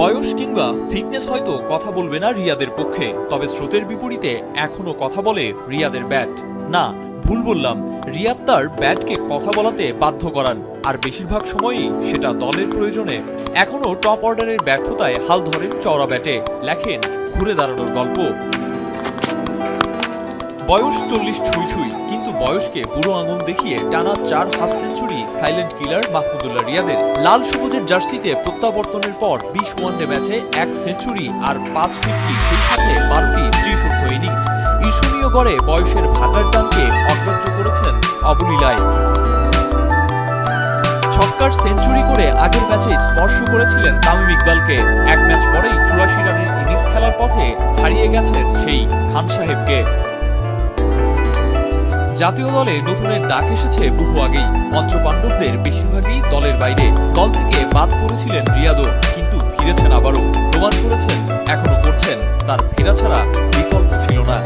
বয়স কিংবা ফিটনেস হয়তো কথা বলবে না রিয়াদের পক্ষে, তবে স্রোতের বিপরীতে এখনো কথা বলে রিয়াদের ব্যাট। না, ভুল বললাম, রিয়াদ তার ব্যাটকে কথা বলাতে বাধ্য করান, আর বেশিরভাগ সময়ই সেটা দলের প্রয়োজনে। এখনো টপ অর্ডারের ব্যর্থতায় হাল ধরেন চওড়া ব্যাটে, লেখেন ঘুরে দাঁড়ানোর গল্প। বয়স 40 ছুঁই ছুঁই, কিন্তু বয়সকে বুড়ো আঙুল দেখিয়ে টানা 4 half century silent killer Mahmudullah রিয়াদের। লাল সবুজের জার্সিতে প্রত্যাবর্তনের পর 20 ওয়ানডে ম্যাচে 1 সেঞ্চুরি আর 5 ফিফটি, সেই সাথে 12টি ত্রিশূর্ধ্ব ইনিংস। ঈর্ষণীয় গড়ে বয়সের ভাটার টানকে অগ্রাহ্য করেছেন অবলীলায়। ছক্কার সেঞ্চুরি করে আগের ম্যাচে স্পর্শ করেছিলেন তামিম ইকবালকে। এক ম্যাচ পরেই 84 রানের ইনিংস খেলার পথে হারিয়ে গেছেন সেই খান সাহেবকে। জাতীয় দলে নতুনের ডাক এসেছে বহু আগেই। পঞ্চপাণ্ডবদের বেশিরভাগই দলের বাইরে, দল থেকে বাদ পড়েছিলেন রিয়াদও, কিন্তু ফিরেছেন আবারও। প্রমাণ করেছেন, এখনো করছেন, তার ফেরা ছাড়া বিকল্প ছিল না।